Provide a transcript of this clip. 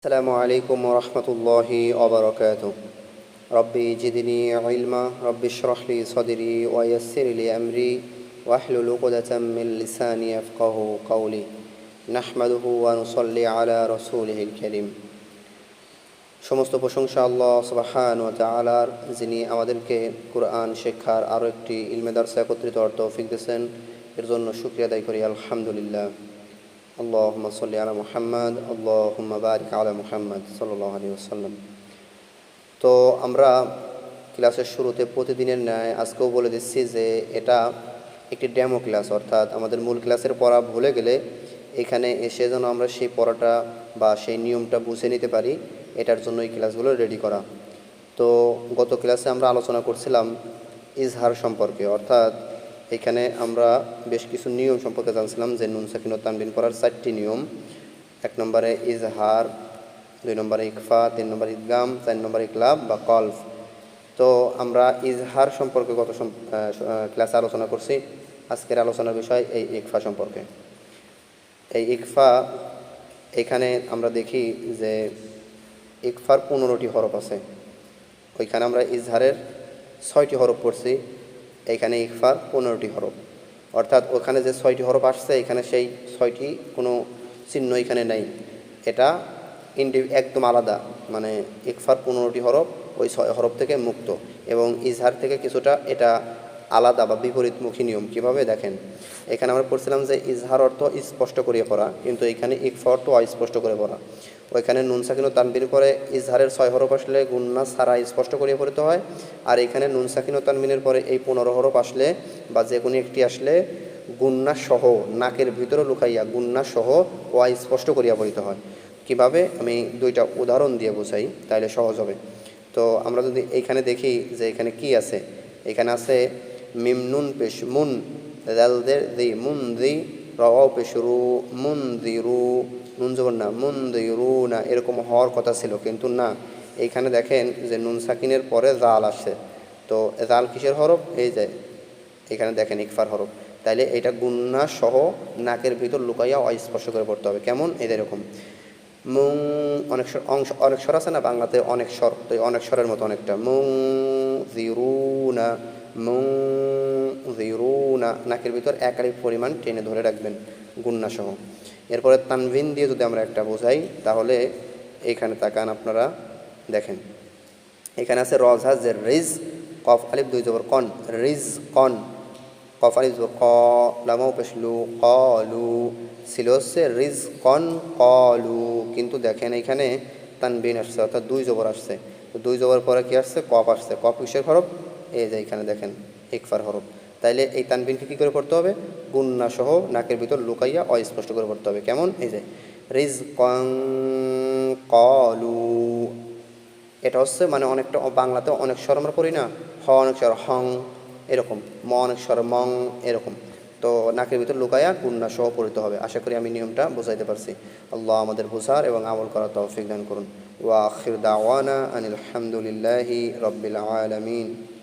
السلام عليكم ورحمة الله وبركاته. ربي زدني علما رب اشرح لي صدري ويسر لي أمري واحلل عقدة من لساني يفقه قولي نحمده ونصلي على رسوله الكريم. সমস্ত প্রশংসা আল্লাহ সুবহানাহু ওয়া তাআলার, যিনি আমাদেরকে কুরআন শিক্ষার আরও একটি ইলমে দারসে একত্রিত হওয়ার তৌফিক দিয়েছেন। এর জন্য শুকরিয়া আদায় করি আলহামদুলিল্লাহ। আল্লাহুম্মা সাল্লি আলা মুহাম্মাদ, আল্লাহুম্মা বারিক আলা মুহাম্মাদ সাল্লাল্লাহু আলাইহি ওয়াসাল্লাম। তো আমরা ক্লাসের শুরুতে প্রতিদিনের ন্যায় আজকেও বলে দিচ্ছি যে এটা একটি ডেমো ক্লাস, অর্থাৎ আমাদের মূল ক্লাসের পড়া ভুলে গেলে এখানে এসে যেন আমরা সেই পড়াটা বা সেই নিয়মটা বুঝে নিতে পারি, এটার জন্য এই ক্লাসগুলো রেডি করা। তো গত ক্লাসে আমরা আলোচনা করছিলাম ইজহার সম্পর্কে, অর্থাৎ এখানে আমরা বেশ কিছু নিয়ম সম্পর্কে জানছিলাম যে নুন সাকিন ও তানবিন করার 4টি নিয়ম। 1 নম্বরে ইজহার, 2 নম্বরে ইকফা, 3 নম্বরে ইদগাম, 4 নম্বরে ইকলাব বা কলফ। তো আমরা ইজহার সম্পর্কে গত ক্লাসে আলোচনা করছি। আজকের আলোচনার বিষয় এই ইকফা সম্পর্কে। এই ইকফা, এখানে আমরা দেখি যে ইকফার 15টি হরফ আছে। ওইখানে আমরা ইজহারের 6টি হরফ পড়ছি, এইখানে ইকফার 15টি হরফ, অর্থাৎ ওখানে যে 6টি হরফ আসছে এখানে সেই 6টি কোনো চিহ্ন এখানে নেই। এটা একদম আলাদা, মানে ইকফার 15টি হরফ ওই 6 হরফ থেকে মুক্ত, এবং ইজহার থেকে কিছুটা এটা আলাদা বা বিপরীতমুখী নিয়ম। কীভাবে দেখেন, এখানে আমরা পড়ছিলাম যে ইজহার অর্থ স্পষ্ট করিয়ে পড়া, কিন্তু এখানে ইকফা অর্থ অস্পষ্ট করে পড়া। ওইখানে নুন সাকিন ও তানবিন করে ইজহারের 6 হরফ আসলে গুন্না ছাড়া স্পষ্ট করিয়ে পড়তে হয়, আর এখানে নুন সাকিন ও তানবিনের পরে এই 15 হরফ আসলে বা যে কোনো একটি আসলে গুন্না সহ নাকের ভিতরে লুকাইয়া গুন্না সহ অস্পষ্ট করিয়া পড়িতে হয়। কিভাবে, আমি 2টা উদাহরণ দিয়ে বোঝাই, তাইলে সহজ হবে। তো আমরা যদি এইখানে দেখি যে এখানে কি আছে, এখানে আছে মিম নুন পেশ মুন, দালদের দি মুন দি, রাও পেশ রু, মুন দি রু, নুন জবর না, মুন দি রু না, এরকম হওয়ার কথা ছিল, কিন্তু না। এইখানে দেখেন যে নুন সাকিনের পরে জাল আসে। তো জাল কিসের হরফ? এই যে এখানে দেখেন ইকফার হরফ। তাইলে এটা গুন্না সহ নাকের ভিতর লুকাইয়া অস্পষ্ট করে পড়তে হবে। কেমন? এরকম মুং, অনেক অনেক স্বর আছে না বাংলাতে, অনেক স্বর, তো অনেক স্বরের মতো অনেকটা মুং জিরুনা, মুং জিরুনা, নাকের ভিতর একারি পরিমাণ টেনে ধরে রাখবেন গুন্না সহ। এরপরে তানভিন দিয়ে যদি আমরা একটা বোঝাই, তাহলে এইখানে তাকান আপনারা, দেখেন এখানে আছে রজা যে রিজ, কফ আলিফ 2 জবর কন, রিজ কন, কফ আলিফ জবর ক, লামাও পেশলু কলু, ছিল হচ্ছে রিজ কন কলু, কিন্তু দেখেন এখানে তানবিন আসছে, অর্থাৎ 2 জবর আসছে। তো 2 জবর পরে কি আসছে? কফ আসছে। কফ কিসের হরফ? এই যে এখানে দেখেন ইকফার হরফ। তাইলে এই তানবিনকে কী করে পড়তে হবে? গুন্না সহ নাকের ভিতর লুকাইয়া অস্পষ্ট করে পড়তে হবে। কেমন? এই যে রিজ কং কলু, এটা হচ্ছে মানে অনেকটা বাংলাতে অনেক স্বর আমরা পড়ি না, হ অনেক স্বর হং এরকম, ম অনেক স্বর মং এরকম। তো নাকের ভিতর লুকাইয়া গুন্না সহ পড়তে হবে। আশা করি আমি নিয়মটা বোঝাইতে পারছি। আল্লাহ আমাদের বোঝার এবং আমল করার তৌফিক দান করুন। ওয়া আখির দাওয়ানা আনিল হামদুলিল্লাহি রাব্বিল আলামিন।